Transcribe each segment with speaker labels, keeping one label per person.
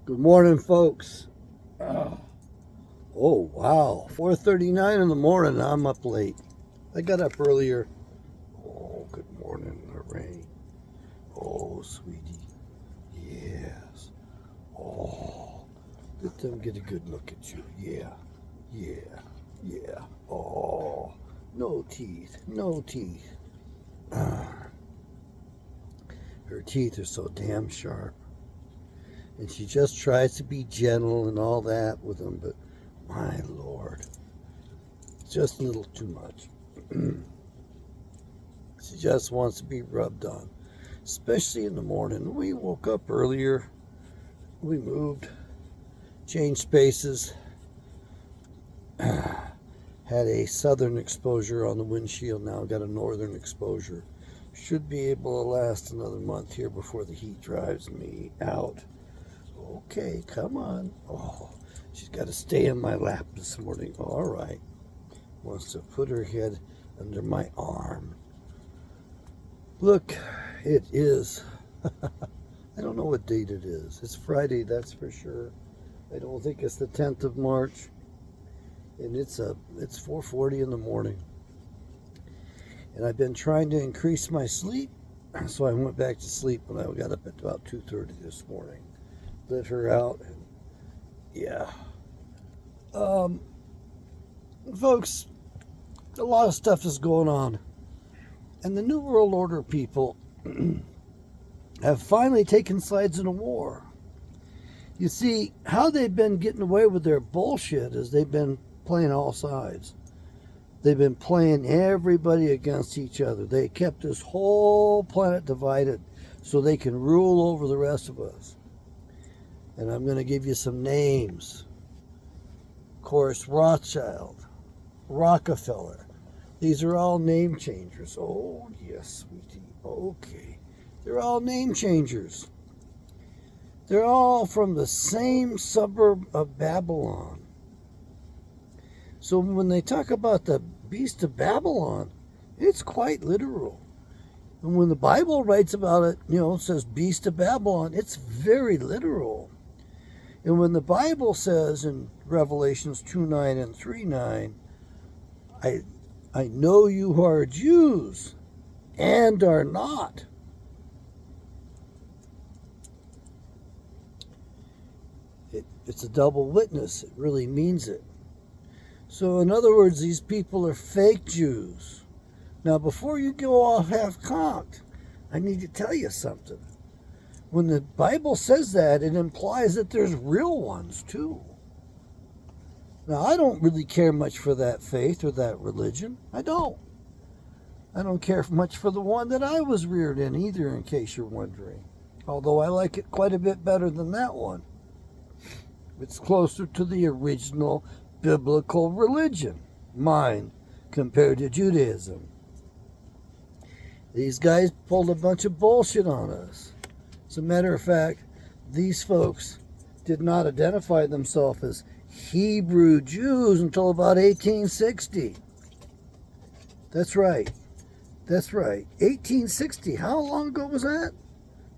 Speaker 1: Good morning, folks. Oh, wow. 4:39 in the morning. I'm up late. I got up earlier. Oh, good morning, Lorraine. Oh, sweetie. Yes. Oh, let them get a good look at you. Yeah. Yeah. Yeah. Oh, no teeth. No teeth. Her teeth are so damn sharp. And she just tries to be gentle and all that with them, but my Lord, it's just a little too much. She just wants to be rubbed on, especially in the morning. We woke up earlier, we moved, changed spaces, had a southern exposure on the windshield, now got a northern exposure. Should be able to last another month here before the heat drives me out. Okay, come on. Oh, she's got to stay in my lap this morning. All right. Wants to put her head under my arm. Look, it is. I don't know what date it is. It's Friday, that's for sure. I don't think it's the 10th of March. And it's 4:40 in the morning. And I've been trying to increase my sleep, so I went back to sleep when I got up at about 2:30 this morning. Let her out, and yeah. Folks, a lot of stuff is going on, and the New World Order people have finally taken sides in a war. You see, how they've been getting away with their bullshit is they've been playing all sides. They've been playing everybody against each other. They kept this whole planet divided so they can rule over the rest of us. And I'm going to give you some names. Of course, Rothschild, Rockefeller. These are all name changers. Oh, yes, sweetie. Okay. They're all name changers. They're all from the same suburb of Babylon. So when they talk about the beast of Babylon, it's quite literal. And when the Bible writes about it, it says beast of Babylon, it's very literal. And when the Bible says in Revelations 2:9 and 3:9, I know you are Jews and are not. It's a double witness. It really means it. So in other words, these people are fake Jews. Now, before you go off half-cocked, I need to tell you something. When the Bible says that, it implies that there's real ones too. Now, I don't really care much for that faith or that religion. I don't care much for the one that I was reared in either, in case you're wondering. Although I like it quite a bit better than that one. It's closer to the original biblical religion, mine, compared to Judaism. These guys pulled a bunch of bullshit on us. As a matter of fact, these folks did not identify themselves as Hebrew Jews until about 1860. That's right. 1860. How long ago was that?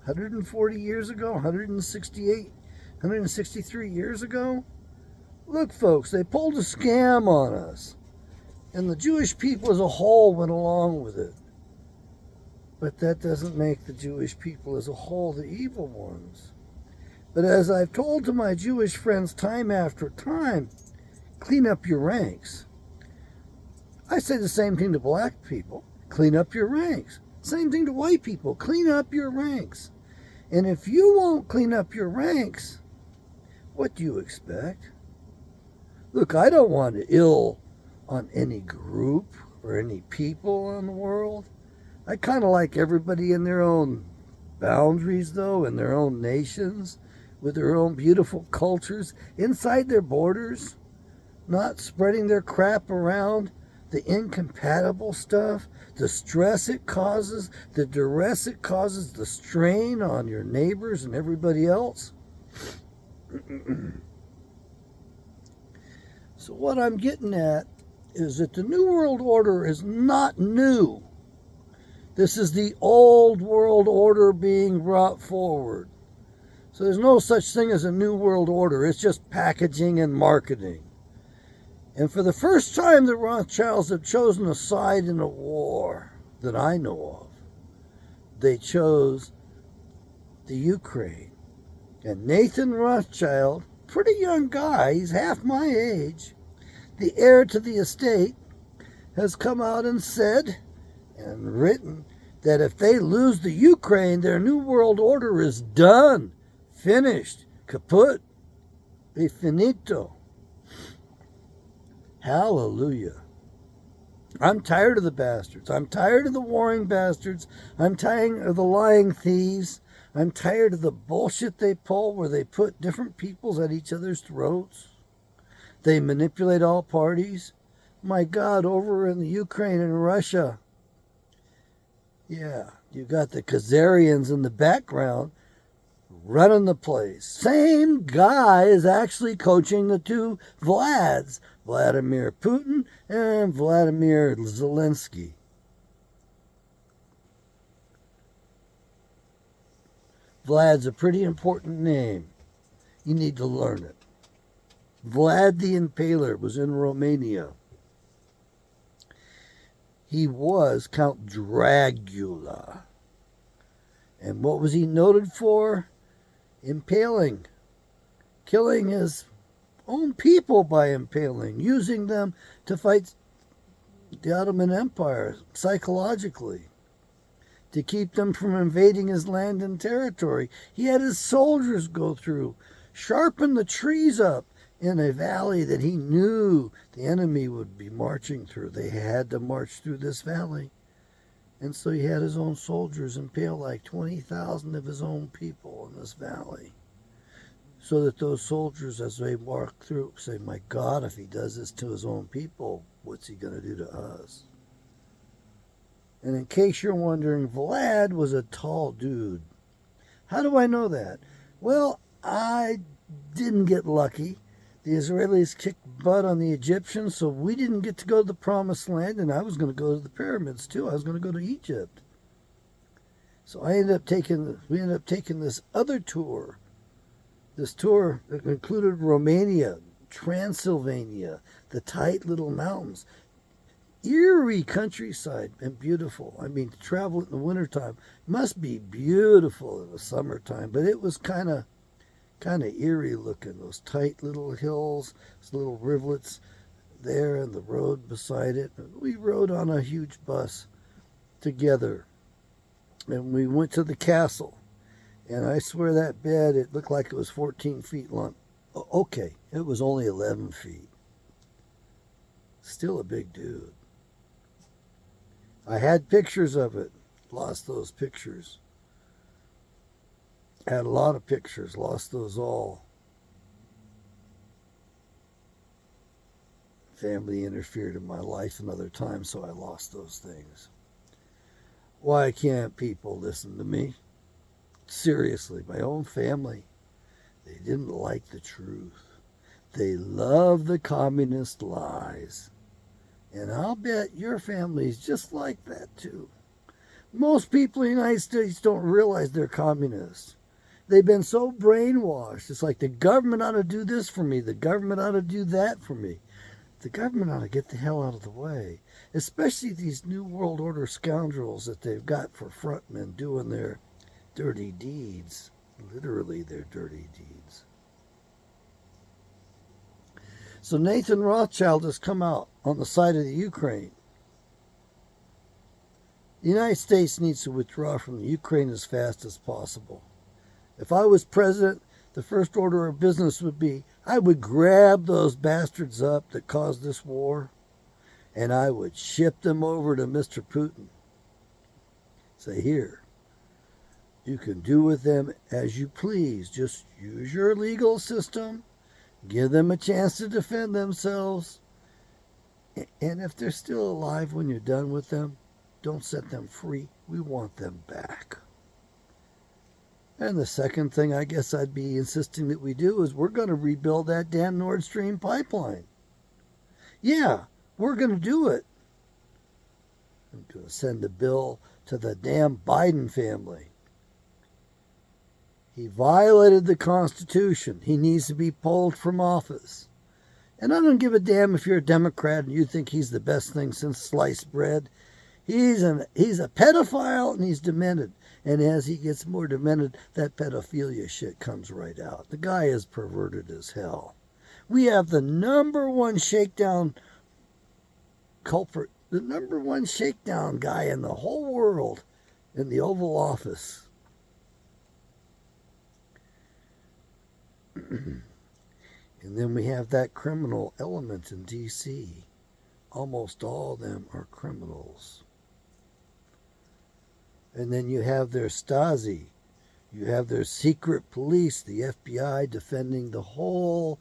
Speaker 1: 140 years ago? 168? 163 years ago? Look, folks, they pulled a scam on us. And the Jewish people as a whole went along with it. But that doesn't make the Jewish people as a whole the evil ones. But as I've told to my Jewish friends time after time, clean up your ranks. I say the same thing to black people, clean up your ranks. Same thing to white people, clean up your ranks. And if you won't clean up your ranks, what do you expect? Look, I don't want to ill on any group or any people in the world. I kind of like everybody in their own boundaries, though, in their own nations, with their own beautiful cultures, inside their borders, not spreading their crap around, the incompatible stuff, the stress it causes, the duress it causes, the strain on your neighbors and everybody else. So what I'm getting at is that the New World Order is not new. This is the old world order being brought forward. So there's no such thing as a new world order. It's just packaging and marketing. And for the first time, the Rothschilds have chosen a side in a war that I know of. They chose the Ukraine. And Nathan Rothschild, pretty young guy, he's half my age, the heir to the estate, has come out and said and written that if they lose the Ukraine, their new world order is done, finished, kaput, e finito. Hallelujah. I'm tired of the bastards. I'm tired of the warring bastards. I'm tired of the lying thieves. I'm tired of the bullshit they pull where they put different peoples at each other's throats. They manipulate all parties. My God, over in the Ukraine and Russia, yeah, you got the Khazarians in the background running the place. Same guy is actually coaching the two Vlads, Vladimir Putin and Vladimir Zelensky. Vlad's a pretty important name. You need to learn it. Vlad the Impaler was in Romania. He was Count Dracula. And what was he noted for? Impaling. Killing his own people by impaling. Using them to fight the Ottoman Empire psychologically. To keep them from invading his land and territory. He had his soldiers go through. Sharpen the trees up in a valley that he knew the enemy would be marching through. They had to march through this valley. And so he had his own soldiers impale like 20,000 of his own people in this valley. So that those soldiers, as they walk through, say, my God, if he does this to his own people, what's he going to do to us? And in case you're wondering, Vlad was a tall dude. How do I know that? Well, I didn't get lucky. The Israelis kicked butt on the Egyptians, so we didn't get to go to the Promised Land, and I was going to go to the pyramids too. I was going to go to Egypt. So we ended up taking this other tour. This tour that included Romania, Transylvania, the tight little mountains, eerie countryside, and beautiful. I mean, to travel in the wintertime must be beautiful in the summertime, but it was kind of eerie looking. Those tight little hills, those little rivulets there, and the road beside it. We rode on a huge bus together, and we went to the castle. And I swear that bed, it looked like it was 14 feet long. Okay, it was only 11 feet. Still a big dude. I had pictures of it. Lost those pictures. Had a lot of pictures. Lost those all. Family interfered in my life another time, so I lost those things. Why can't people listen to me? Seriously, my own family, they didn't like the truth. They love the communist lies. And I'll bet your family's just like that too. Most people in the United States don't realize they're communists. They've been so brainwashed. It's like the government ought to do this for me. The government ought to do that for me. The government ought to get the hell out of the way. Especially these New World Order scoundrels that they've got for frontmen doing their dirty deeds. Literally their dirty deeds. So Nathan Rothschild has come out on the side of the Ukraine. The United States needs to withdraw from the Ukraine as fast as possible. If I was president, the first order of business would be, I would grab those bastards up that caused this war, and I would ship them over to Mr. Putin. Say, here, you can do with them as you please. Just use your legal system. Give them a chance to defend themselves. And if they're still alive when you're done with them, don't set them free. We want them back. And the second thing I guess I'd be insisting that we do is we're going to rebuild that damn Nord Stream pipeline. Yeah, we're going to do it. I'm going to send a bill to the damn Biden family. He violated the Constitution. He needs to be pulled from office. And I don't give a damn if you're a Democrat and you think he's the best thing since sliced bread. He's a pedophile and he's demented. And as he gets more demented, that pedophilia shit comes right out. The guy is perverted as hell. We have the number one shakedown culprit, the number one shakedown guy in the whole world in the Oval Office. And then we have that criminal element in D.C. Almost all of them are criminals. And then you have their Stasi. You have their secret police, the FBI, defending the whole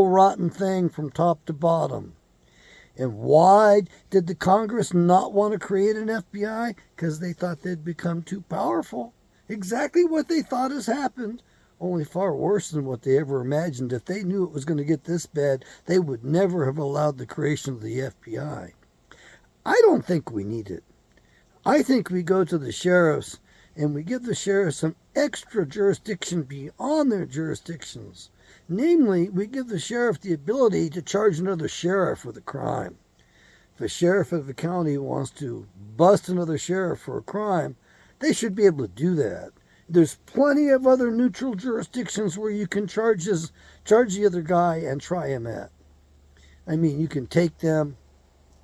Speaker 1: rotten thing from top to bottom. And why did the Congress not want to create an FBI? Because they thought they'd become too powerful. Exactly what they thought has happened. Only far worse than what they ever imagined. If they knew it was going to get this bad, they would never have allowed the creation of the FBI. I don't think we need it. I think we go to the sheriffs and we give the sheriffs some extra jurisdiction beyond their jurisdictions. Namely, we give the sheriff the ability to charge another sheriff with a crime. If a sheriff of a county wants to bust another sheriff for a crime, they should be able to do that. There's plenty of other neutral jurisdictions where you can charge the other guy and try him at. I mean, you can take them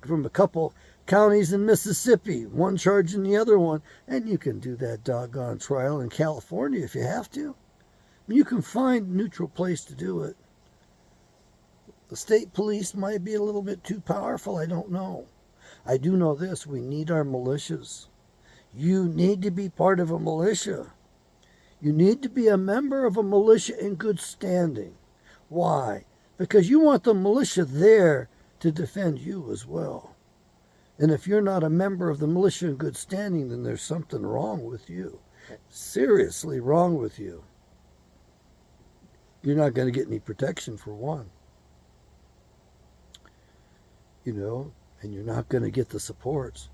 Speaker 1: from a couple counties in Mississippi, one charging the other one, and you can do that doggone trial in California if you have to. I mean, you can find a neutral place to do it. The state police might be a little bit too powerful, I don't know. I do know this, we need our militias. You need to be part of a militia. You need to be a member of a militia in good standing. Why? Because you want the militia there to defend you as well. And if you're not a member of the militia in good standing, then there's something wrong with you. Seriously wrong with you. You're not going to get any protection for one. You know, and you're not going to get the supports.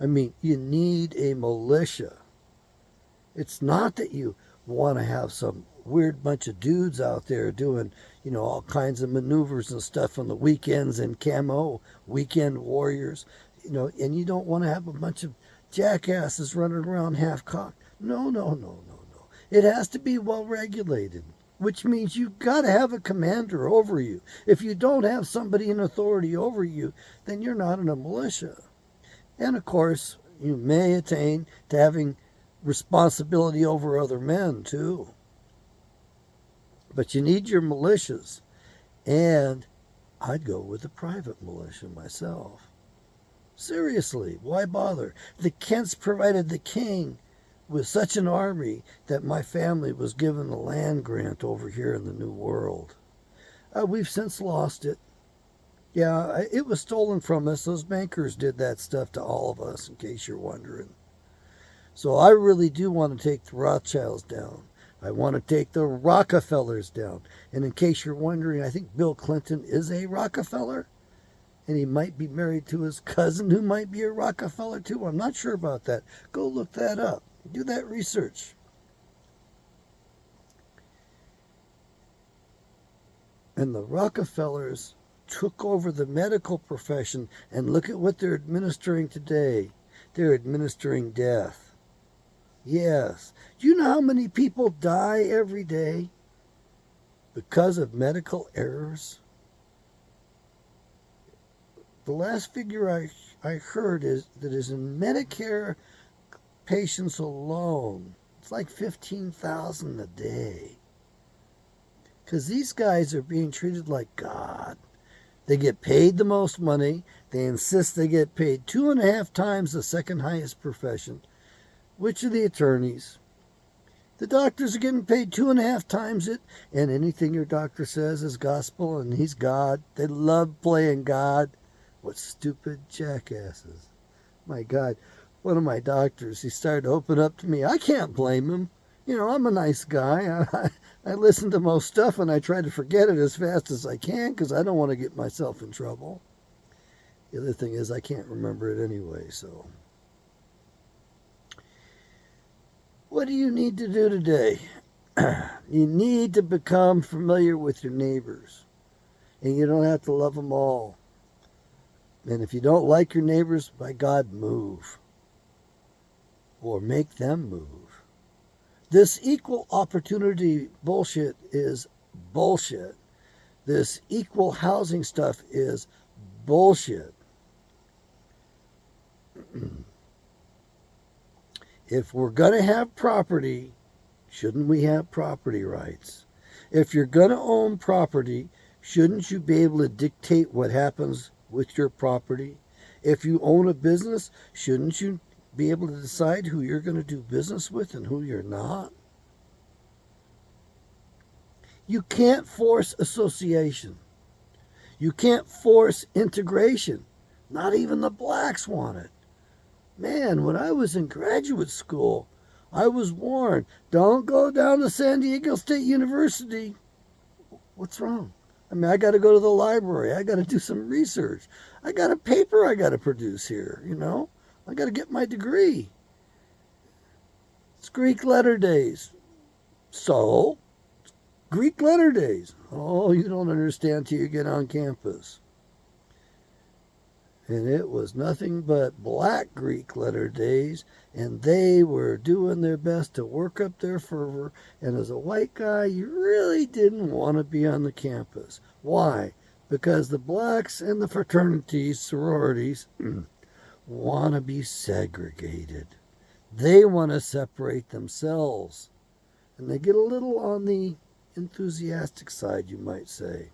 Speaker 1: I mean, you need a militia. It's not that you want to have some weird bunch of dudes out there doing, you know, all kinds of maneuvers and stuff on the weekends in camo, weekend warriors, you know, and you don't want to have a bunch of jackasses running around half-cocked. No. It has to be well regulated, which means you've got to have a commander over you. If you don't have somebody in authority over you, then you're not in a militia. And of course, you may attain to having responsibility over other men too. But you need your militias. And I'd go with the private militia myself. Seriously, why bother? The Kents provided the king with such an army that my family was given a land grant over here in the New World. We've since lost it. Yeah, it was stolen from us. Those bankers did that stuff to all of us, in case you're wondering. So I really do want to take the Rothschilds down. I want to take the Rockefellers down. And in case you're wondering, I think Bill Clinton is a Rockefeller. And he might be married to his cousin who might be a Rockefeller too. I'm not sure about that. Go look that up. Do that research. And the Rockefellers took over the medical profession, and look at what they're administering today. They're administering death. Yes. Do you know how many people die every day because of medical errors? The last figure I heard is that is in Medicare patients alone. It's like 15,000 a day. Because these guys are being treated like God. They get paid the most money. They insist they get paid 2.5 times the second highest profession, which are the attorneys. The doctors are getting paid 2.5 times it, and anything your doctor says is gospel, and he's God. They love playing God. What stupid jackasses. My God, one of my doctors, he started to open up to me. I can't blame him. You know, I'm a nice guy. I listen to most stuff, and I try to forget it as fast as I can because I don't want to get myself in trouble. The other thing is I can't remember it anyway, so. What do you need to do today? You need to become familiar with your neighbors. And you don't have to love them all. And if you don't like your neighbors, by God, move. Or make them move. This equal opportunity bullshit is bullshit. This equal housing stuff is bullshit. If we're going to have property, shouldn't we have property rights? If you're going to own property, shouldn't you be able to dictate what happens with your property? If you own a business, shouldn't you be able to decide who you're going to do business with and who you're not? You can't force association. You can't force integration. Not even the blacks want it. Man, when I was in graduate school, I was warned, don't go down to San Diego State University. What's wrong? I mean, I got to go to the library. I got to do some research. I got a paper I got to produce here, you know. I got to get my degree. It's Greek letter days. So, Greek letter days. Oh, you don't understand till you get on campus. And it was nothing but black Greek letter days, and they were doing their best to work up their fervor. And as a white guy, you really didn't want to be on the campus. Why? Because the blacks and the fraternities, sororities, want to be segregated. They want to separate themselves. And they get a little on the enthusiastic side, you might say.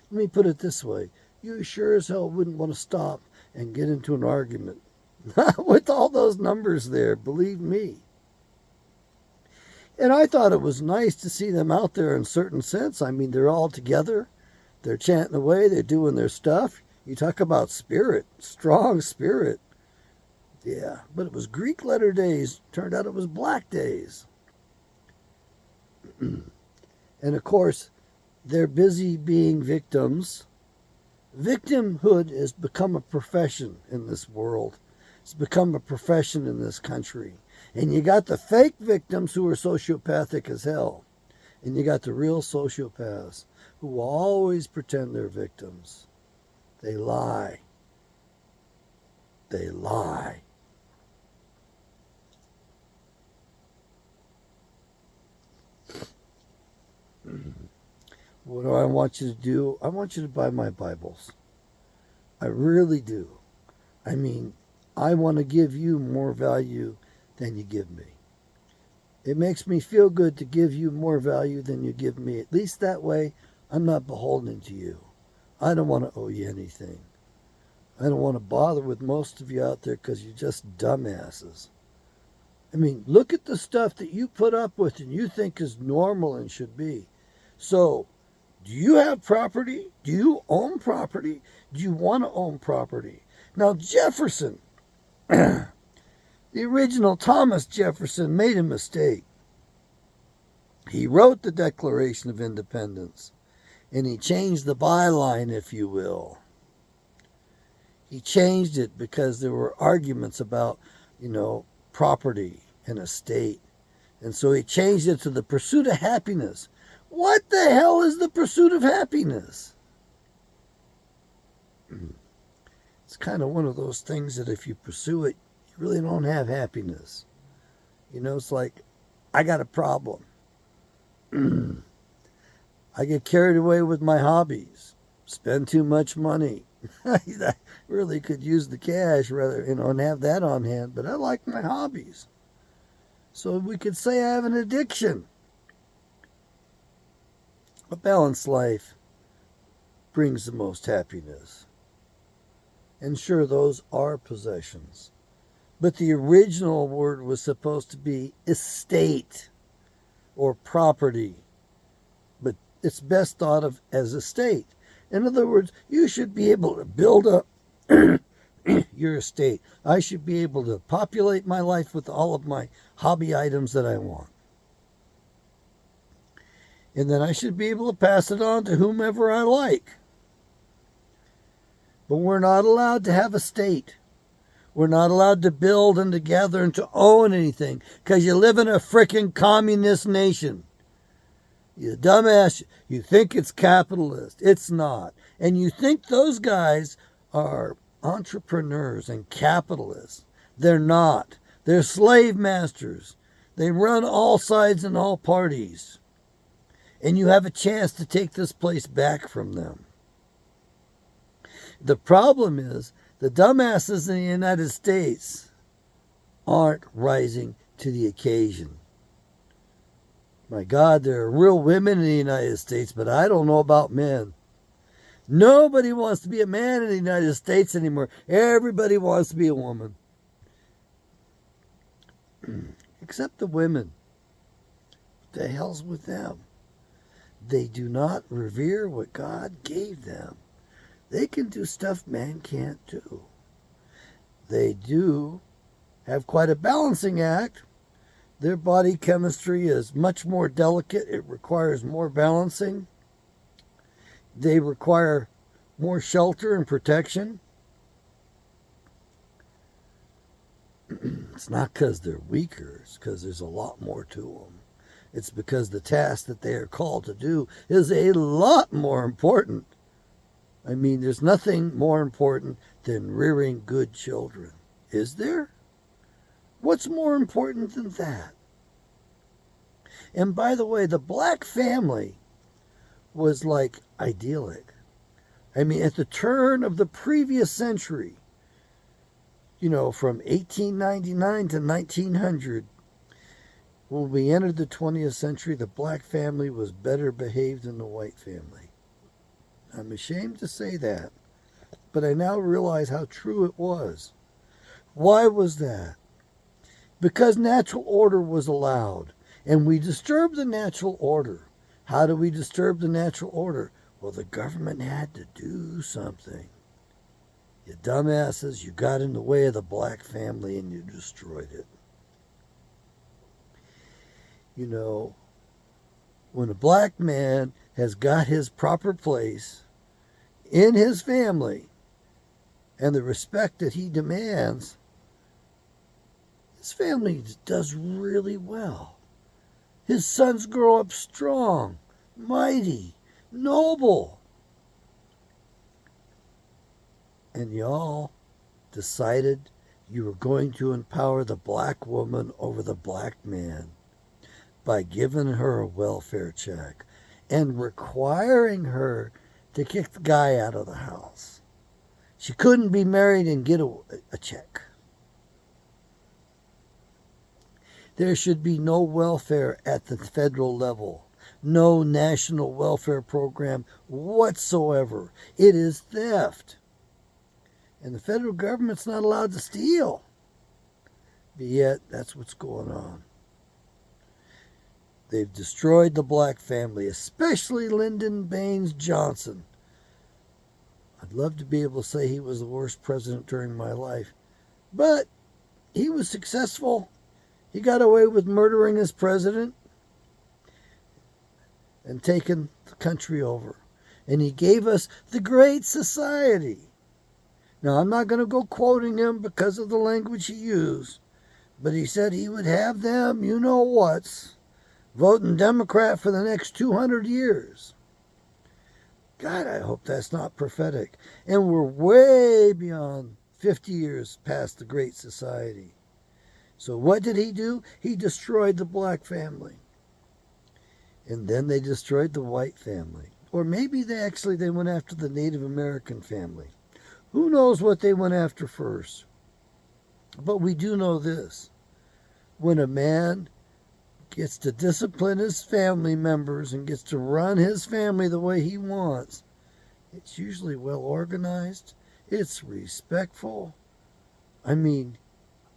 Speaker 1: Let me put it this way. You sure as hell wouldn't want to stop and get into an argument with all those numbers there, believe me. And I thought it was nice to see them out there in a certain sense. I mean, they're all together. They're chanting away. They're doing their stuff. You talk about spirit, strong spirit. Yeah, but it was Greek letter days. Turned out it was black days. And of course, they're busy being victims. Victimhood has become a profession in this world. It's become a profession in this country. And you got the fake victims who are sociopathic as hell. And you got the real sociopaths who will always pretend they're victims. They lie. They lie. What do I want you to do? I want you to buy my Bibles. I really do. I mean, I want to give you more value than you give me. It makes me feel good to give you more value than you give me. At least that way, I'm not beholden to you. I don't want to owe you anything. I don't want to bother with most of you out there because you're just dumbasses. I mean, look at the stuff that you put up with and you think is normal and should be. So, do you have property? Do you own property? Do you want to own property? Now, Jefferson, the original Thomas Jefferson, made a mistake. He wrote the Declaration of Independence, and he changed the byline, if you will. He changed it because there were arguments about, property and estate. And so he changed it to the pursuit of happiness. What the hell is the pursuit of happiness? It's kind of one of those things that if you pursue it, you really don't have happiness. It's like, I got a problem. I get carried away with my hobbies. Spend too much money. I really could use the cash rather, and have that on hand, but I like my hobbies. So we could say I have an addiction. A balanced life brings the most happiness. And sure, those are possessions. But the original word was supposed to be estate or property. But it's best thought of as estate. In other words, you should be able to build up your estate. I should be able to populate my life with all of my hobby items that I want. And then I should be able to pass it on to whomever I like. But we're not allowed to have a state. We're not allowed to build and to gather and to own anything because you live in a frickin' communist nation. You dumbass, you think it's capitalist. It's not. And you think those guys are entrepreneurs and capitalists. They're not. They're slave masters. They run all sides and all parties. And you have a chance to take this place back from them. The problem is the dumbasses in the United States aren't rising to the occasion. My God, there are real women in the United States, but I don't know about men. Nobody wants to be a man in the United States anymore. Everybody wants to be a woman. Except the women. What the hell's with them? They do not revere what God gave them. They can do stuff man can't do. They do have quite a balancing act. Their body chemistry is much more delicate. It requires more balancing. They require more shelter and protection. It's not because they're weaker. It's because there's a lot more to them. It's because the task that they are called to do is a lot more important. I mean, there's nothing more important than rearing good children. Is there? What's more important than that? And by the way, the black family was like idyllic. I mean, at the turn of the previous century, from 1899 to 1900, when we entered the 20th century, the black family was better behaved than the white family. I'm ashamed to say that, but I now realize how true it was. Why was that? Because natural order was allowed, and we disturbed the natural order. How do we disturb the natural order? Well, the government had to do something. You dumbasses, you got in the way of the black family and you destroyed it. When a black man has got his proper place in his family and the respect that he demands, his family does really well. His sons grow up strong, mighty, noble. And y'all decided you were going to empower the black woman over the black man by giving her a welfare check and requiring her to kick the guy out of the house. She couldn't be married and get a check. There should be no welfare at the federal level. No national welfare program whatsoever. It is theft. And the federal government's not allowed to steal. But yet, that's what's going on. They've destroyed the black family, especially Lyndon Baines Johnson. I'd love to be able to say he was the worst president during my life. But he was successful. He got away with murdering his president and taking the country over. And he gave us the Great Society. Now, I'm not going to go quoting him because of the language he used, but he said he would have them, you-know-whats, voting Democrat for the next 200 years. God, I hope that's not prophetic. And we're way beyond 50 years past the Great Society. So what did he do? He destroyed the black family. And then they destroyed the white family. Or maybe they went after the Native American family. Who knows what they went after first? But we do know this. When a man gets to discipline his family members and gets to run his family the way he wants, it's usually well organized. It's respectful. I mean,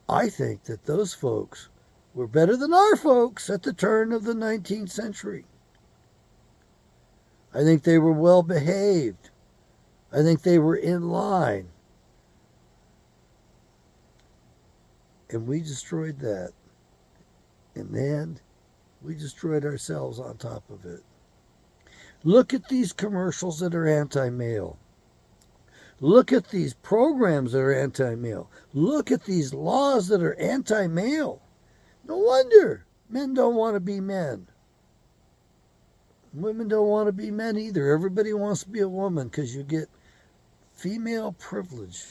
Speaker 1: I think that those folks were better than our folks at the turn of the 19th century. I think they were well behaved. I think they were in line. And we destroyed that. And then we destroyed ourselves on top of it. Look at these commercials that are anti-male. Look at these programs that are anti-male. Look at these laws that are anti-male. No wonder men don't want to be men. Women don't want to be men either. Everybody wants to be a woman because you get female privilege.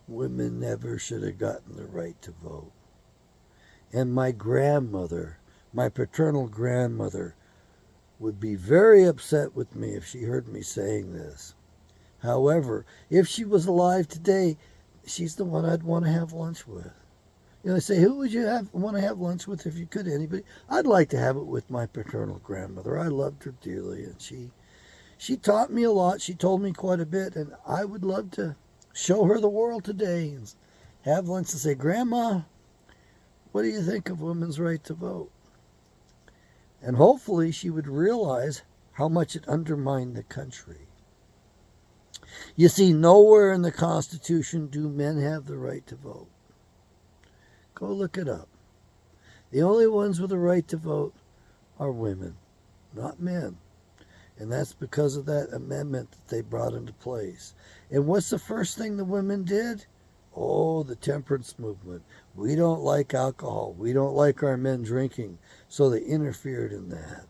Speaker 1: Women never should have gotten the right to vote. And my grandmother, my paternal grandmother, would be very upset with me if she heard me saying this. However, if she was alive today, she's the one I'd want to have lunch with. You know, they say, who would you want to have lunch with if you could? Anybody? I'd like to have it with my paternal grandmother. I loved her dearly, and she taught me a lot. She told me quite a bit, and I would love to show her the world today and have lunch and say, Grandma, what do you think of women's right to vote? And hopefully she would realize how much it undermined the country. You see, nowhere in the Constitution do men have the right to vote. Go look it up. The only ones with the right to vote are women, not men. And that's because of that amendment that they brought into place. And what's the first thing the women did? Oh, the temperance movement. We don't like alcohol. We don't like our men drinking. So they interfered in that.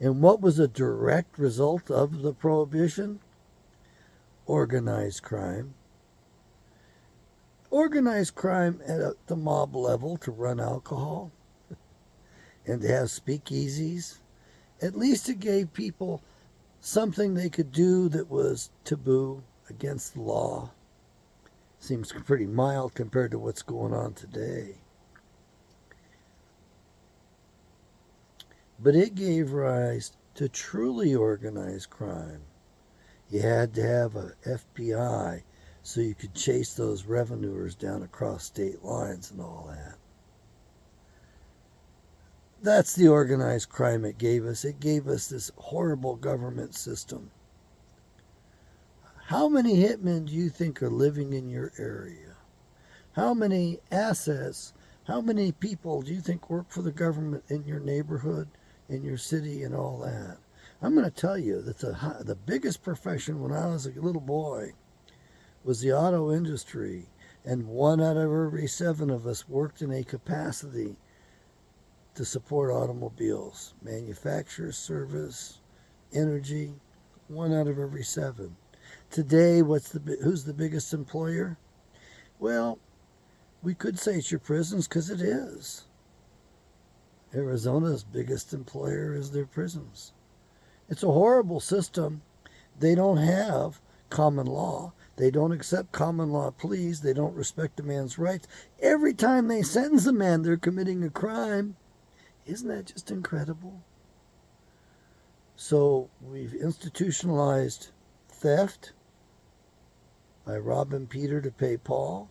Speaker 1: And what was a direct result of the prohibition? Organized crime. Organized crime at the mob level to run alcohol and to have speakeasies. At least it gave people something they could do that was taboo, against the law. Seems pretty mild compared to what's going on today. But it gave rise to truly organized crime. You had to have a FBI so you could chase those revenuers down across state lines and all that. That's the organized crime it gave us. It gave us this horrible government system. How many hitmen do you think are living in your area? How many assets, how many people do you think work for the government in your neighborhood, in your city, and all that? I'm going to tell you that the biggest profession when I was a little boy was the auto industry, and 1 out of every 7 of us worked in a capacity to support automobiles, manufacture, service, energy. 1 out of every 7. Today, who's the biggest employer? Well, we could say it's your prisons because it is. Arizona's biggest employer is their prisons. It's a horrible system. They don't have common law. They don't accept common law pleas. They don't respect a man's rights. Every time they sentence a man, they're committing a crime. Isn't that just incredible? So we've institutionalized theft by robbing Peter to pay Paul.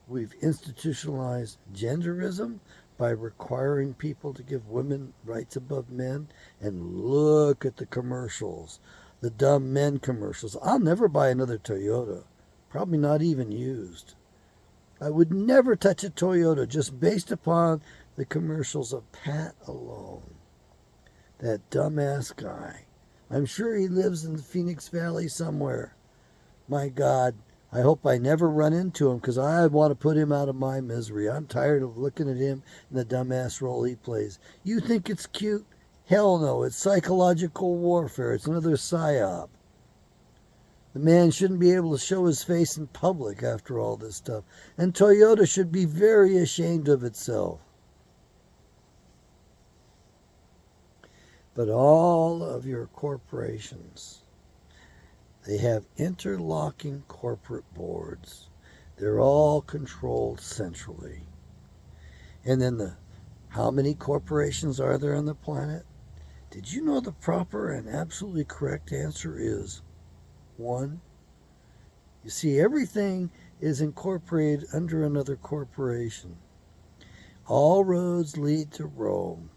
Speaker 1: We've institutionalized genderism by requiring people to give women rights above men. And look at the commercials, the dumb men commercials. I'll never buy another Toyota, probably not even used. I would never touch a Toyota just based upon the commercials of Pat alone. That dumbass guy. I'm sure he lives in the Phoenix Valley somewhere. My God, I hope I never run into him because I want to put him out of my misery. I'm tired of looking at him and the dumbass role he plays. You think it's cute? Hell no, it's psychological warfare. It's another psyop. The man shouldn't be able to show his face in public after all this stuff. And Toyota should be very ashamed of itself. But all of your corporations, they have interlocking corporate boards. They're all controlled centrally. And then how many corporations are there on the planet? Did you know the proper and absolutely correct answer is 1? You see, everything is incorporated under another corporation. All roads lead to Rome.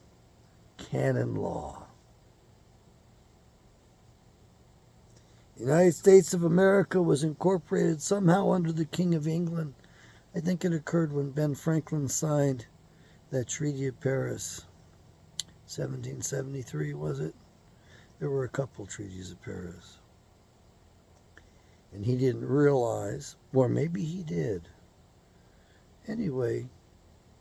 Speaker 1: Canon law. The United States of America was incorporated somehow under the King of England. I think it occurred when Ben Franklin signed that Treaty of Paris. 1773, was it? There were a couple treaties of Paris. And he didn't realize, or maybe he did. Anyway,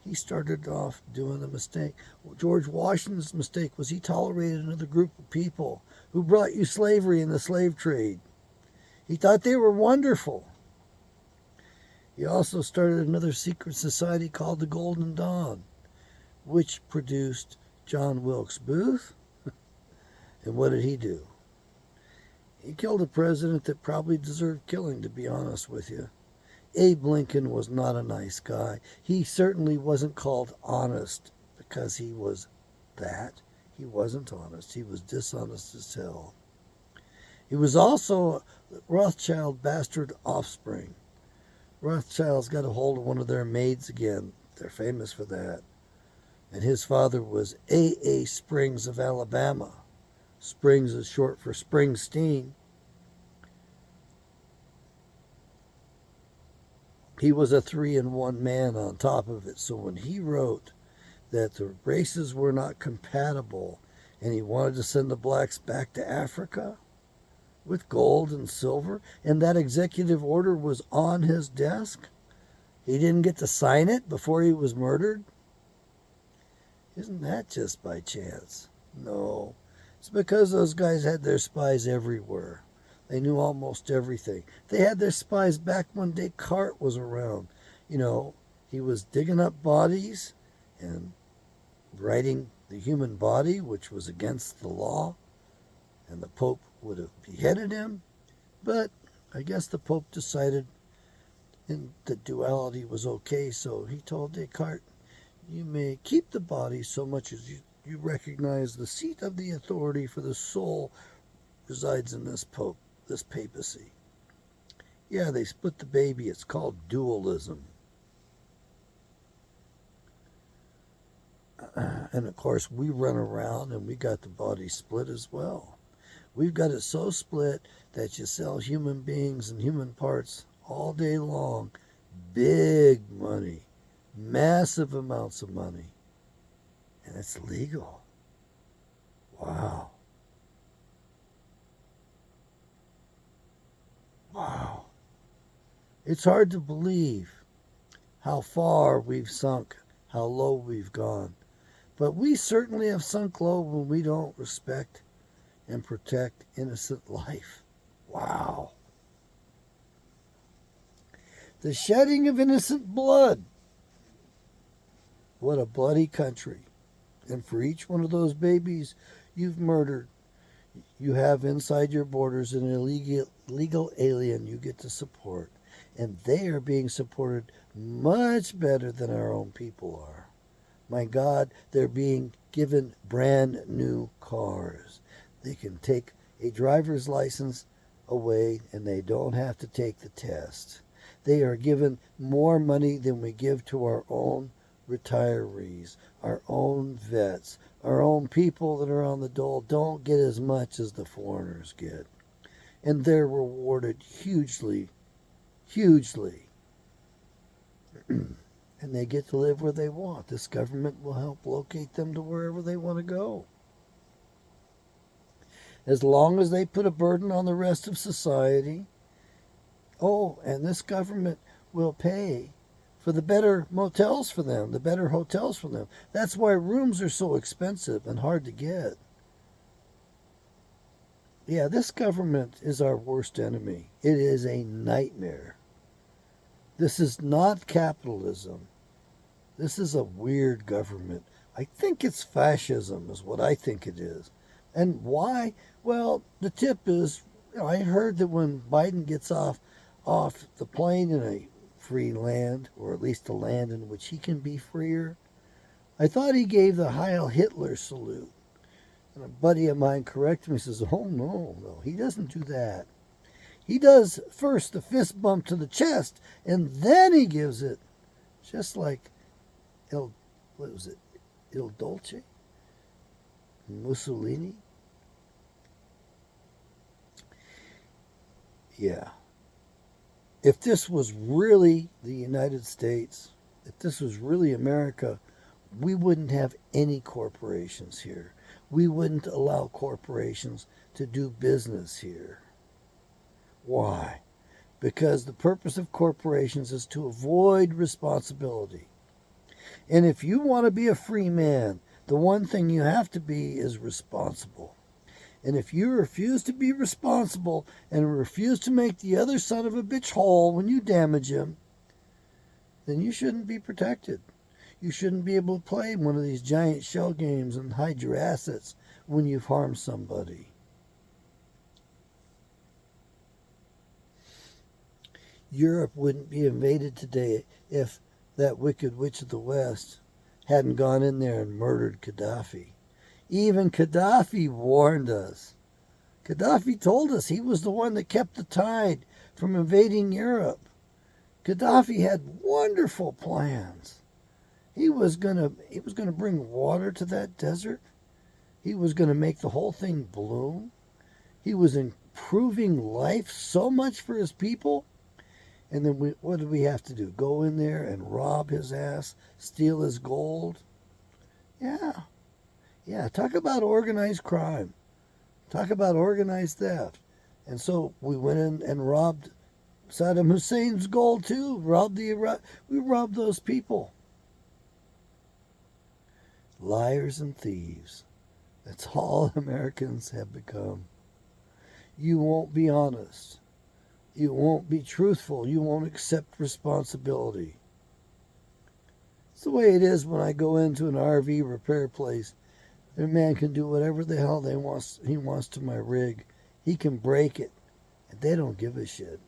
Speaker 1: he started off doing a mistake. George Washington's mistake was he tolerated another group of people who brought you slavery in the slave trade. He thought they were wonderful. He also started another secret society called the Golden Dawn, which produced John Wilkes Booth. And what did he do? He killed a president that probably deserved killing, to be honest with you. Abe Lincoln was not a nice guy. He certainly wasn't called honest because he was that. He wasn't honest. He was dishonest as hell. He was also Rothschild bastard offspring. Rothschilds got a hold of one of their maids again. They're famous for that. And his father was A.A. Springs of Alabama. Springs is short for Springsteen. He was a 3-in-1 man on top of it. So when he wrote that the races were not compatible and he wanted to send the blacks back to Africa with gold and silver, and that executive order was on his desk, he didn't get to sign it before he was murdered? Isn't that just by chance? No. It's because those guys had their spies everywhere. They knew almost everything. They had their spies back when Descartes was around. You know, he was digging up bodies and writing the human body, which was against the law, and the Pope would have beheaded him. But I guess the Pope decided that duality was okay, so he told Descartes, you may keep the body so much as you recognize the seat of the authority for the soul resides in this Pope, this papacy. Yeah, they split the baby. It's called dualism. And of course, we run around and we got the body split as well. We've got it so split that you sell human beings and human parts all day long. Big money. Massive amounts of money. And it's legal. Wow. Wow. It's hard to believe how far we've sunk, how low we've gone. But we certainly have sunk low when we don't respect and protect innocent life. Wow. The shedding of innocent blood. What a bloody country. And for each one of those babies you've murdered, you have inside your borders an illegal alien you get to support. And they are being supported much better than our own people are. My God, they're being given brand new cars. They can take a driver's license away and they don't have to take the test. They are given more money than we give to our own retirees, our own vets, our own people that are on the dole don't get as much as the foreigners get. And they're rewarded hugely, hugely. And they get to live where they want. This government will help locate them to wherever they want to go. As long as they put a burden on the rest of society. Oh, and this government will pay for the better motels for them, the better hotels for them. That's why rooms are so expensive and hard to get. Yeah, this government is our worst enemy. It is a nightmare. This is not capitalism. This is a weird government. I think it's fascism is what I think it is. And why? Well, the tip is, I heard that when Biden gets off the plane in a free land, or at least a land in which he can be freer, I thought he gave the Heil Hitler salute. And a buddy of mine corrected me, says, oh, no, he doesn't do that. He does first the fist bump to the chest, and then he gives it, just like Il Dolce? Mussolini? Yeah. if this was really the United States, if this was really America, we wouldn't have any corporations here. We wouldn't allow corporations to do business here. Why? Because the purpose of corporations is to avoid responsibility. And if you want to be a free man, the one thing you have to be is responsible. And if you refuse to be responsible and refuse to make the other son of a bitch whole when you damage him, then you shouldn't be protected. You shouldn't be able to play one of these giant shell games and hide your assets when you've harmed somebody. Europe wouldn't be invaded today if that wicked witch of the West hadn't gone in there and murdered Gaddafi. Even Gaddafi warned us. Gaddafi told us he was the one that kept the tide from invading Europe. Gaddafi had wonderful plans. He was gonna bring water to that desert. He was gonna make the whole thing bloom. He was improving life so much for his people. And then what did we have to do? Go in there and rob his ass, steal his gold? Yeah, talk about organized crime. Talk about organized theft. And so we went in and robbed Saddam Hussein's gold too. We robbed those people. Liars and thieves. That's all Americans have become. You won't be honest. You won't be truthful. You won't accept responsibility. It's the way it is when I go into an RV repair place. Their man can do whatever the hell he wants to my rig. He can break it, and they don't give a shit.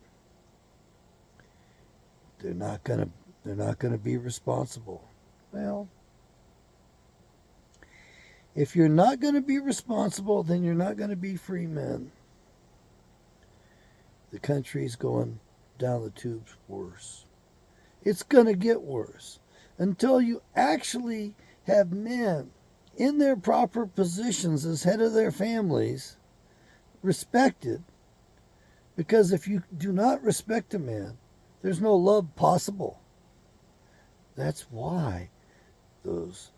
Speaker 1: They're not gonna be responsible. Well, if you're not gonna be responsible, then you're not gonna be free men. The country's going down the tubes worse. It's gonna get worse until you actually have men in their proper positions as head of their families, respected. Because if you do not respect a man, there's no love possible. That's why those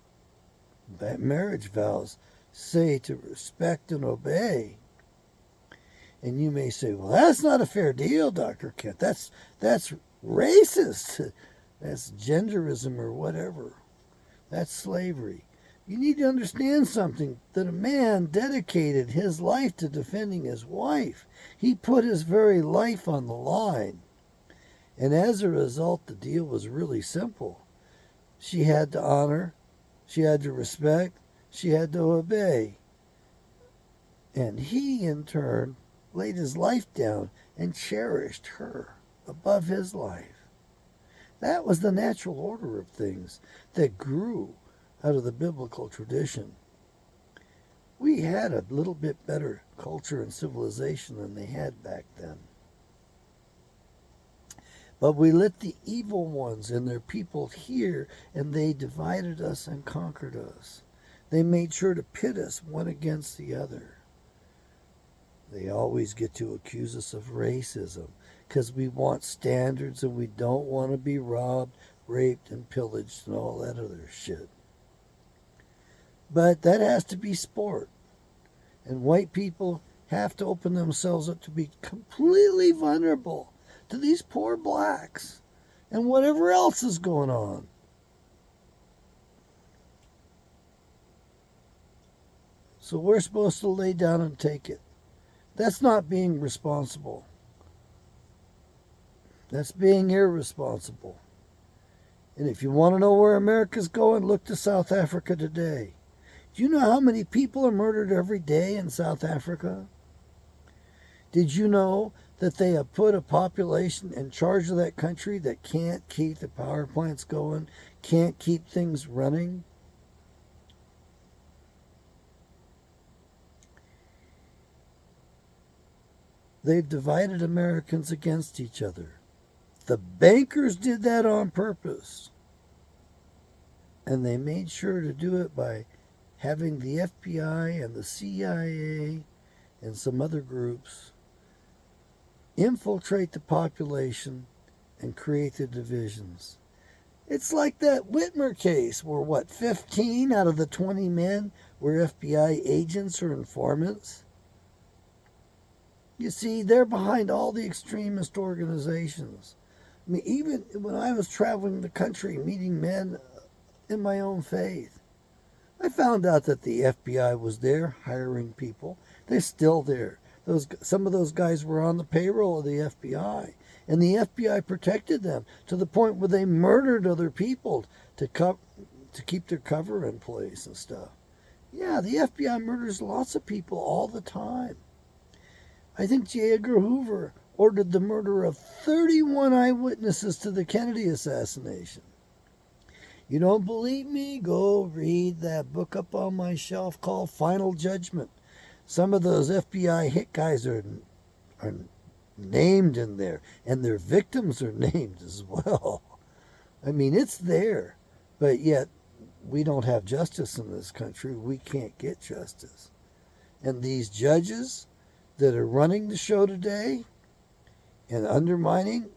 Speaker 1: marriage vows say to respect and obey. And you may say, well, that's not a fair deal, Dr. Kent. That's racist. That's genderism or whatever. That's slavery. You need to understand something, that a man dedicated his life to defending his wife. He put his very life on the line. And as a result, the deal was really simple. She had to honor, she had to respect, she had to obey. And he, in turn, laid his life down and cherished her above his life. That was the natural order of things that grew out of the biblical tradition. We had a little bit better culture and civilization than they had back then. But we let the evil ones and their people hear, and they divided us and conquered us. They made sure to pit us one against the other. They always get to accuse us of racism because we want standards and we don't want to be robbed, raped, and pillaged and all that other shit. But that has to be sport. And white people have to open themselves up to be completely vulnerable to these poor blacks and whatever else is going on. So we're supposed to lay down and take it. That's not being responsible. That's being irresponsible. And if you want to know where America's going, look to South Africa today. Do you know how many people are murdered every day in South Africa? Did you know that they have put a population in charge of that country that can't keep the power plants going, can't keep things running? They've divided Americans against each other. The bankers did that on purpose. And they made sure to do it by having the FBI and the CIA and some other groups infiltrate the population, and create the divisions. It's like that Whitmer case where, 15 out of the 20 men were FBI agents or informants? You see, they're behind all the extremist organizations. I mean, even when I was traveling the country meeting men in my own faith, I found out that the FBI was there hiring people. They're still there. Some of those guys were on the payroll of the FBI, and the FBI protected them to the point where they murdered other people to keep their cover in place and stuff. Yeah, the FBI murders lots of people all the time. I think J. Edgar Hoover ordered the murder of 31 eyewitnesses to the Kennedy assassination. You don't believe me? Go read that book up on my shelf called Final Judgment. Some of those FBI hit guys are named in there, and their victims are named as well. I mean, it's there, but yet we don't have justice in this country. We can't get justice. And these judges that are running the show today and undermining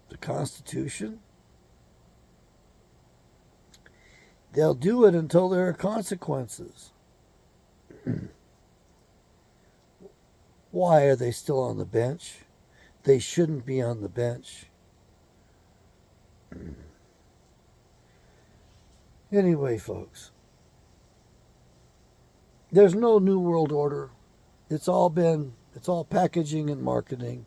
Speaker 1: the Constitution, they'll do it until there are consequences. Why are they still on the bench? They shouldn't be on the bench. Anyway, folks, there's no New World Order. It's all packaging and marketing.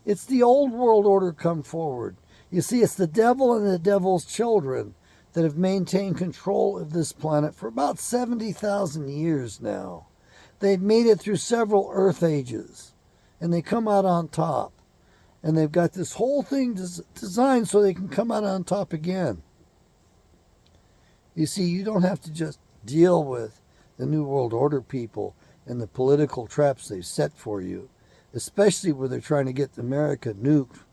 Speaker 1: It's the old world order come forward. You see, it's the devil and the devil's children that have maintained control of this planet for about 70,000 years now. They've made it through several Earth ages, and they come out on top. And they've got this whole thing designed so they can come out on top again. You see, you don't have to just deal with the New World Order people and the political traps they've set for you, especially where they're trying to get America nuked,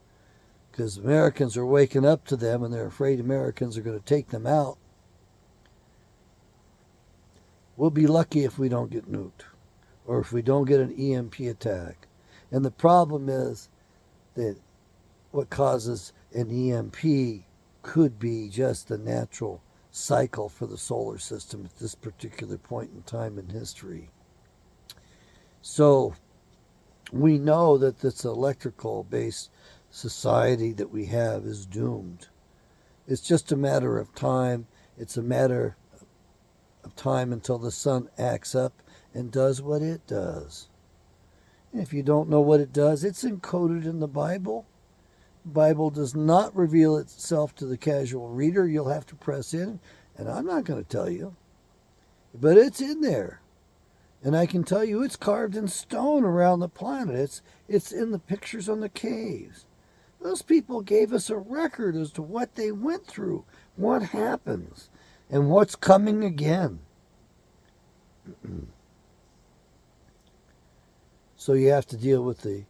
Speaker 1: because Americans are waking up to them and they're afraid Americans are going to take them out. We'll be lucky if we don't get nuked, or if we don't get an EMP attack. And the problem is that what causes an EMP could be just a natural cycle for the solar system at this particular point in time in history. So we know that this electrical-based society that we have is doomed. It's just a matter of time. It's a matter of time until the sun acts up and does what it does. And if you don't know what it does, it's encoded in the Bible. The Bible does not reveal itself to the casual reader. You'll have to press in, and I'm not going to tell you. But it's in there. And I can tell you it's carved in stone around the planet. It's in the pictures on the caves. Those people gave us a record as to what they went through, what happens, and what's coming again. So you have to deal with the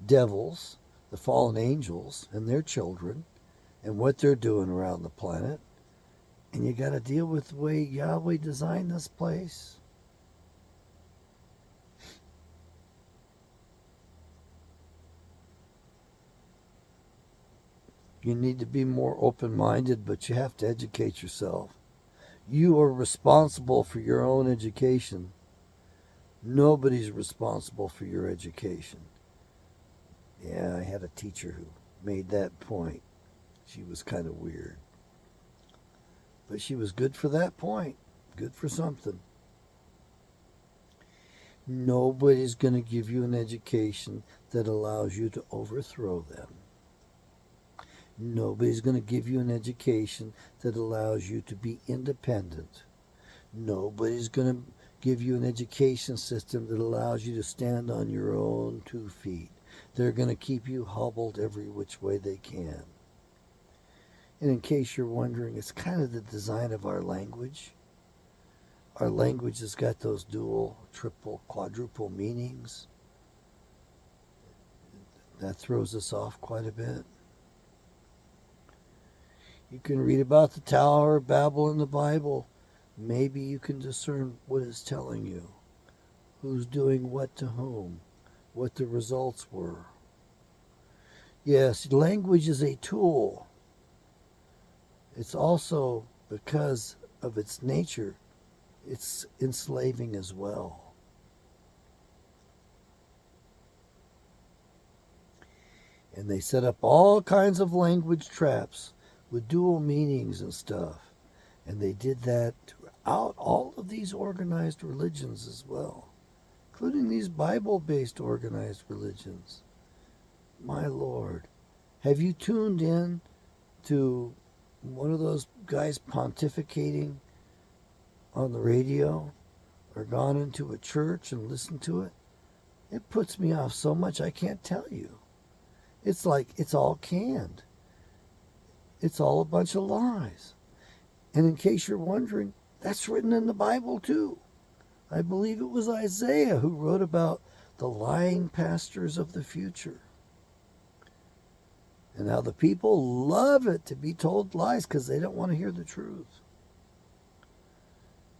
Speaker 1: devils, the fallen angels, and their children, and what they're doing around the planet. And you got to deal with the way Yahweh designed this place. You need to be more open-minded, but you have to educate yourself. You are responsible for your own education. Nobody's responsible for your education. Yeah, I had a teacher who made that point. She was kind of weird. But she was good for that point. Good for something. Nobody's going to give you an education that allows you to overthrow them. Nobody's going to give you an education that allows you to be independent. Nobody's going to give you an education system that allows you to stand on your own 2 feet. They're going to keep you hobbled every which way they can. And in case you're wondering, it's kind of the design of our language. Our language has got those dual, triple, quadruple meanings. That throws us off quite a bit. You can read about the Tower of Babel in the Bible. Maybe you can discern what it's telling you. Who's doing what to whom. What the results were. Yes, language is a tool. It's also, because of its nature, it's enslaving as well. And they set up all kinds of language traps with dual meanings and stuff. And they did that throughout all of these organized religions as well, including these Bible-based organized religions. My Lord, have you tuned in to one of those guys pontificating on the radio or gone into a church and listened to it? It puts me off so much I can't tell you. It's like it's all canned. It's all a bunch of lies. And in case you're wondering, that's written in the Bible too. I believe it was Isaiah who wrote about the lying pastors of the future. And how the people love it to be told lies because they don't want to hear the truth.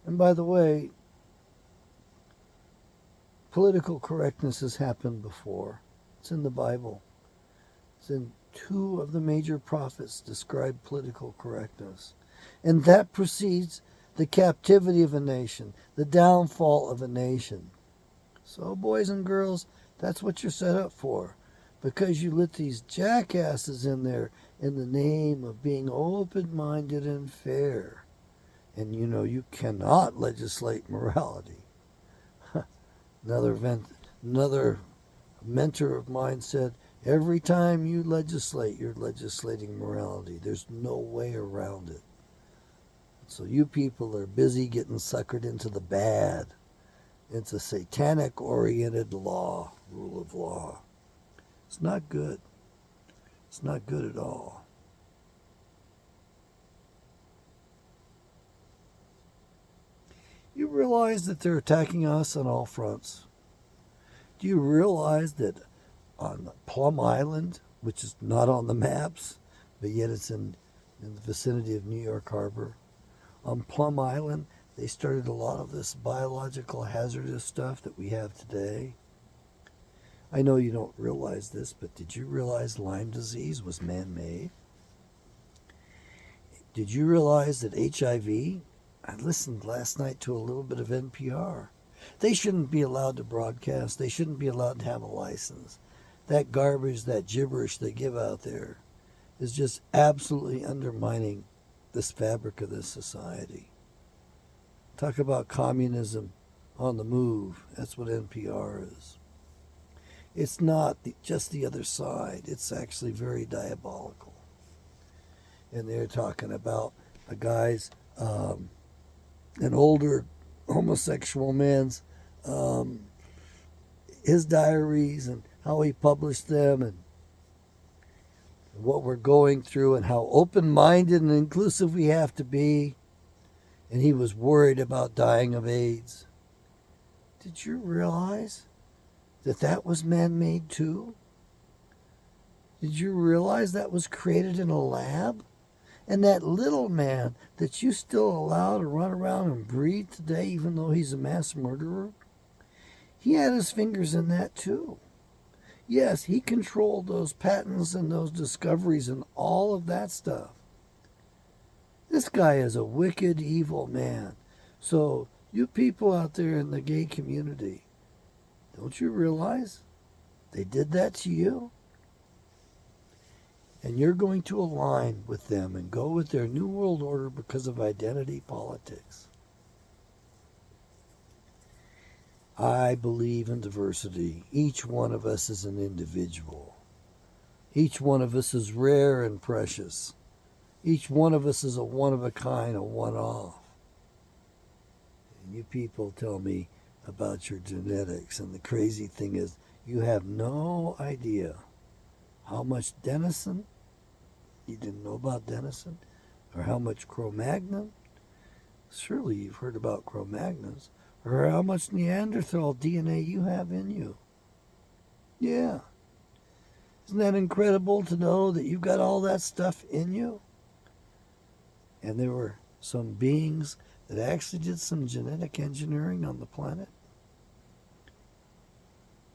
Speaker 1: And by the way, political correctness has happened before. It's in the Bible. It's in 2 of the major prophets describe political correctness. And that precedes the captivity of a nation, the downfall of a nation. So, boys and girls, that's what you're set up for. Because you let these jackasses in there in the name of being open-minded and fair. And you know you cannot legislate morality. Another mentor of mine said, every time you legislate, you're legislating morality. There's no way around it. So you people are busy getting suckered into the bad. It's a satanic-oriented law, rule of law. It's not good. It's not good at all. You realize that they're attacking us on all fronts. Do you realize that on Plum Island, which is not on the maps, but yet it's in the vicinity of New York Harbor, on Plum Island, they started a lot of this biological hazardous stuff that we have today. I know you don't realize this, but did you realize Lyme disease was man-made? Did you realize that HIV? I listened last night to a little bit of NPR. They shouldn't be allowed to broadcast. They shouldn't be allowed to have a license. That garbage, that gibberish they give out there is just absolutely undermining this fabric of this society. Talk about communism on the move. That's what NPR is. It's not just the other side. It's actually very diabolical. And they're talking about a guy's, an older homosexual man's, his diaries and how he published them and what we're going through and how open-minded and inclusive we have to be. And he was worried about dying of AIDS. Did you realize that that was man-made too? Did you realize that was created in a lab? And that little man that you still allow to run around and breathe today, even though he's a mass murderer, he had his fingers in that too. Yes, he controlled those patents and those discoveries and all of that stuff. This guy is a wicked, evil man. So, you people out there in the gay community, don't you realize they did that to you? And you're going to align with them and go with their New World Order because of identity politics. I believe in diversity. Each one of us is an individual. Each one of us is rare and precious. Each one of us is a one-of-a-kind, a one-off. And you people tell me about your genetics, and the crazy thing is you have no idea how much Denison, you didn't know about Denison, or how much Cro-Magnon, surely you've heard about Cro-Magnons, or how much Neanderthal DNA you have in you. Yeah. Isn't that incredible to know that you've got all that stuff in you? And there were some beings that actually did some genetic engineering on the planet.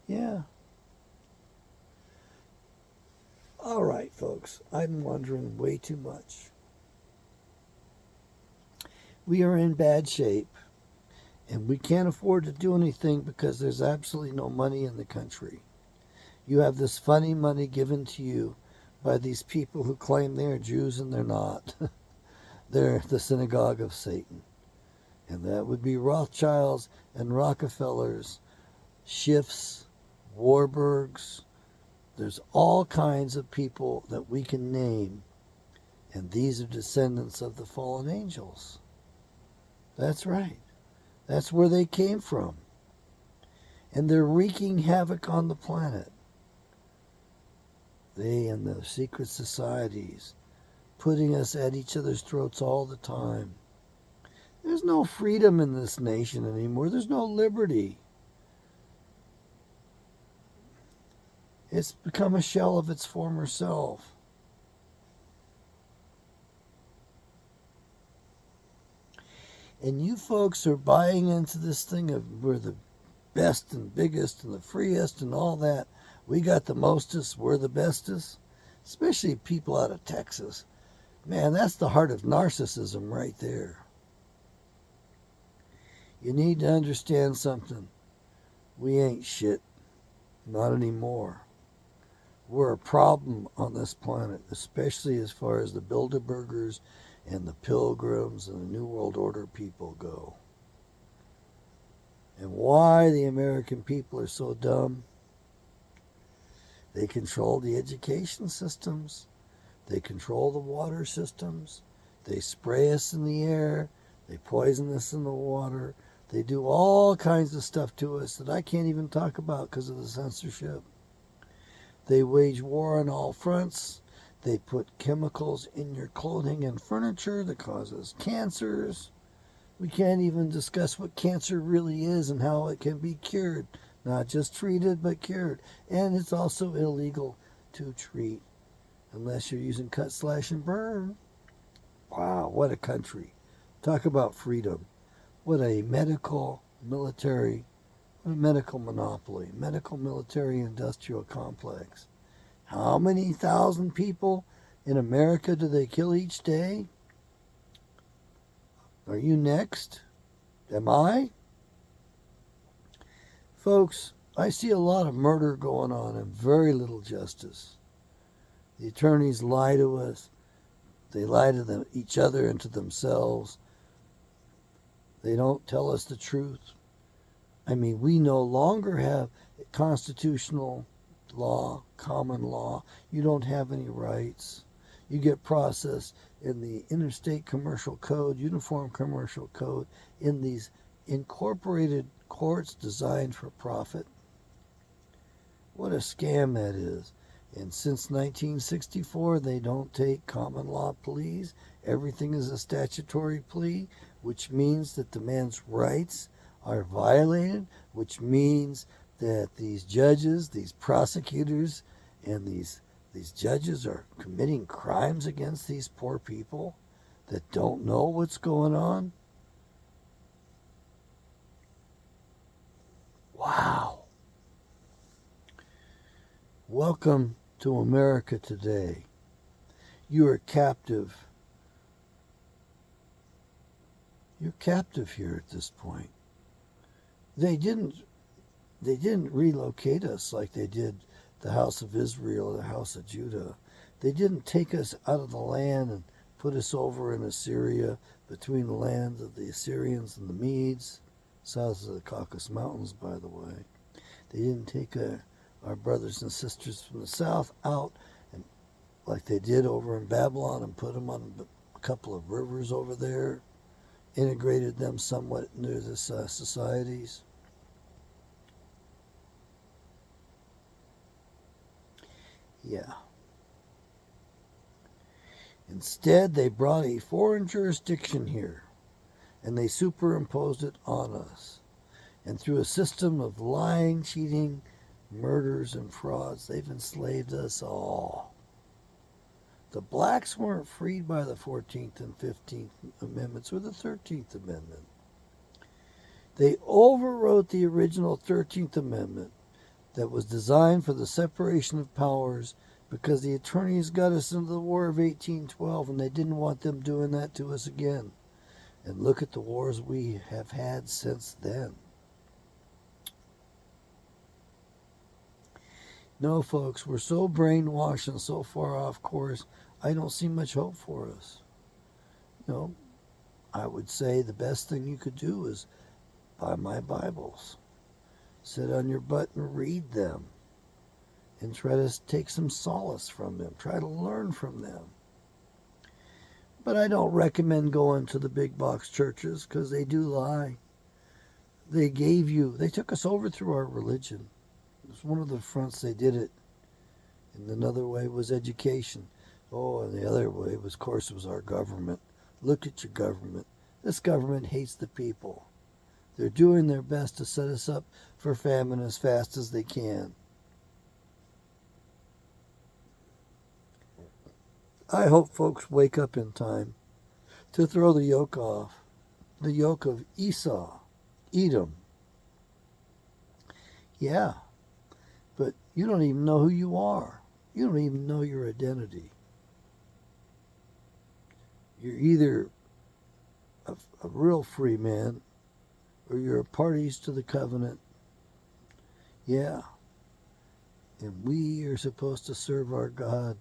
Speaker 1: Yeah. All right, folks, I'm wondering way too much. We are in bad shape, and we can't afford to do anything because there's absolutely no money in the country. You have this funny money given to you by these people who claim they are Jews and they're not. They're the synagogue of Satan. And that would be Rothschilds and Rockefellers, Schiffs, Warburgs. There's all kinds of people that we can name, and these are descendants of the fallen angels. That's right. That's where they came from. And they're wreaking havoc on the planet. They and the secret societies, putting us at each other's throats all the time. There's no freedom in this nation anymore. There's no liberty. It's become a shell of its former self. And you folks are buying into this thing of we're the best and biggest and the freest and all that. We got the mostest, we're the bestest. Especially people out of Texas. Man, that's the heart of narcissism right there. You need to understand something. We ain't shit. Not anymore. We're a problem on this planet, especially as far as the Bilderbergers and the Pilgrims and the New World Order people go. And why the American people are so dumb? They control the education systems. They control the water systems. They spray us in the air. They poison us in the water. They do all kinds of stuff to us that I can't even talk about because of the censorship. They wage war on all fronts. They put chemicals in your clothing and furniture that causes cancers. We can't even discuss what cancer really is and how it can be cured. Not just treated, but cured. And it's also illegal to treat unless you're using cut, slash, and burn. Wow, what a country. Talk about freedom. What a medical monopoly, medical military industrial complex. How many thousand people in America do they kill each day? Are you next? Am I? Folks, I see a lot of murder going on and very little justice. The attorneys lie to us. They lie to each other and to themselves. They don't tell us the truth. I mean, we no longer have constitutional law, common law. You don't have any rights. You get processed in the Interstate Commercial Code, Uniform Commercial Code, in these incorporated courts designed for profit. What a scam that is. And since 1964, they don't take common law pleas. Everything is a statutory plea, which means that the man's rights are violated, which means that these judges, these prosecutors, and these judges are committing crimes against these poor people that don't know what's going on. Wow. Welcome to America today. You are captive. You're captive here at this point. They didn't relocate us like they did the house of Israel or the house of Judah. They didn't take us out of the land and put us over in Assyria between the lands of the Assyrians and the Medes, south of the Caucasus Mountains, by the way. They didn't take our brothers and sisters from the south out and like they did over in Babylon and put them on a couple of rivers over there, integrated them somewhat into the societies. Yeah. Instead, they brought a foreign jurisdiction here, and they superimposed it on us. And through a system of lying, cheating, murders, and frauds, they've enslaved us all. The blacks weren't freed by the 14th and 15th Amendments or the 13th Amendment. They overwrote the original 13th Amendment that was designed for the separation of powers because the attorneys got us into the War of 1812, and they didn't want them doing that to us again. And look at the wars we have had since then. No, folks, we're so brainwashed and so far off course, I don't see much hope for us. I would say the best thing you could do is buy my Bibles. Sit on your butt and read them. And try to take some solace from them. Try to learn from them. But I don't recommend going to the big box churches because they do lie. They took us over through our religion. It was one of the fronts they did it. And another way was education. Oh, and the other way was, of course, was our government. Look at your government. This government hates the people. They're doing their best to set us up for famine as fast as they can. I hope folks wake up in time to throw the yoke off, the yoke of Esau, Edom. Yeah, but you don't even know who you are. You don't even know your identity. You're either a real free man or you're a parties to the covenant. Yeah, and we are supposed to serve our God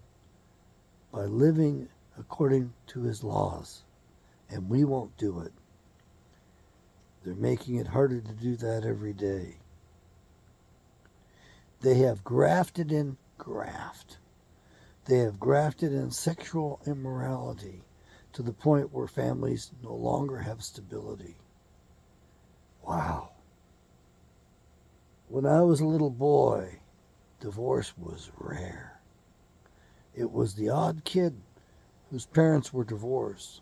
Speaker 1: by living according to his laws, and we won't do it. They're making it harder to do that every day. They have grafted in graft. They have grafted in sexual immorality to the point where families no longer have stability. Wow. When I was a little boy, divorce was rare. It was the odd kid whose parents were divorced.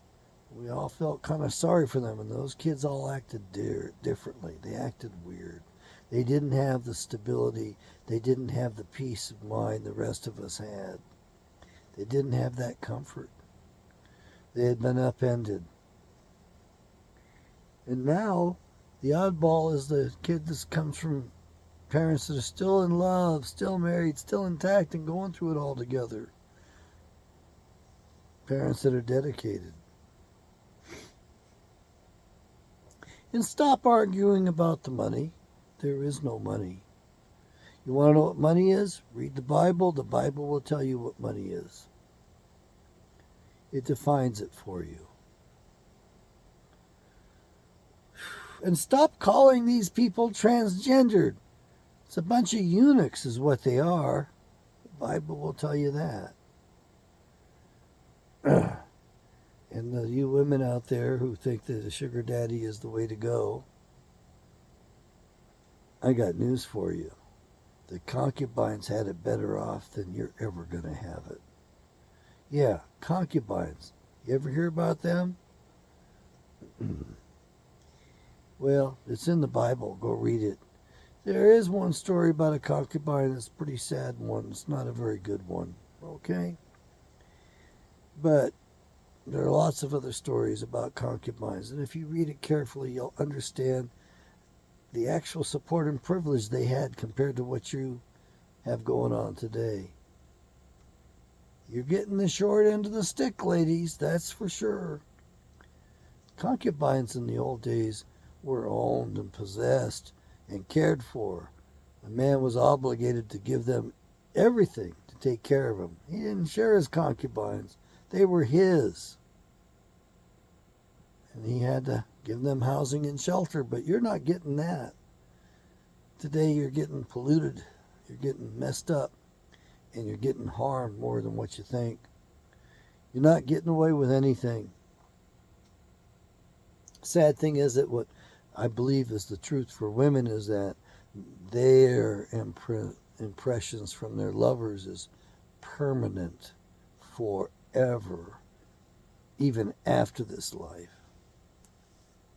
Speaker 1: We all felt kind of sorry for them, and those kids all acted differently. They acted weird. They didn't have the stability. They didn't have the peace of mind the rest of us had. They didn't have that comfort. They had been upended. And now, the oddball is the kid that comes from parents that are still in love, still married, still intact, and going through it all together. Parents that are dedicated. And stop arguing about the money. There is no money. You want to know what money is? Read the Bible. The Bible will tell you what money is. It defines it for you. And stop calling these people transgendered. It's a bunch of eunuchs is what they are. The Bible will tell you that. And you women out there who think that a sugar daddy is the way to go, I got news for you. The concubines had it better off than you're ever going to have it. Yeah, concubines. You ever hear about them? Well, it's in the Bible. Go read it. There is one story about a concubine. It's a pretty sad one. It's not a very good one. Okay? But there are lots of other stories about concubines. And if you read it carefully, you'll understand the actual support and privilege they had compared to what you have going on today. You're getting the short end of the stick, ladies. That's for sure. Concubines in the old days were owned and possessed and cared for. A man was obligated to give them everything to take care of them. He didn't share his concubines. They were his. And he had to give them housing and shelter, but you're not getting that. Today you're getting polluted, you're getting messed up, and you're getting harmed more than what you think. You're not getting away with anything. Sad thing is that what I believe is the truth for women is that their impressions from their lovers is permanent forever, even after this life.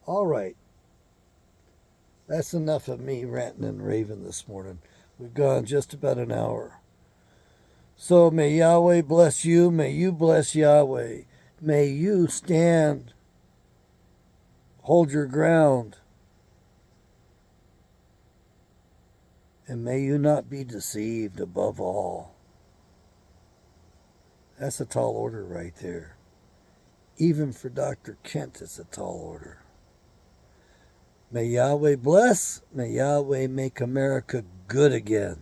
Speaker 1: All right. That's enough of me ranting and raving this morning. We've gone just about an hour. So may Yahweh bless you. May you bless Yahweh. May you stand. Hold your ground. And may you not be deceived above all. That's a tall order right there. Even for Dr. Kent, it's a tall order. May Yahweh bless. May Yahweh make America good again.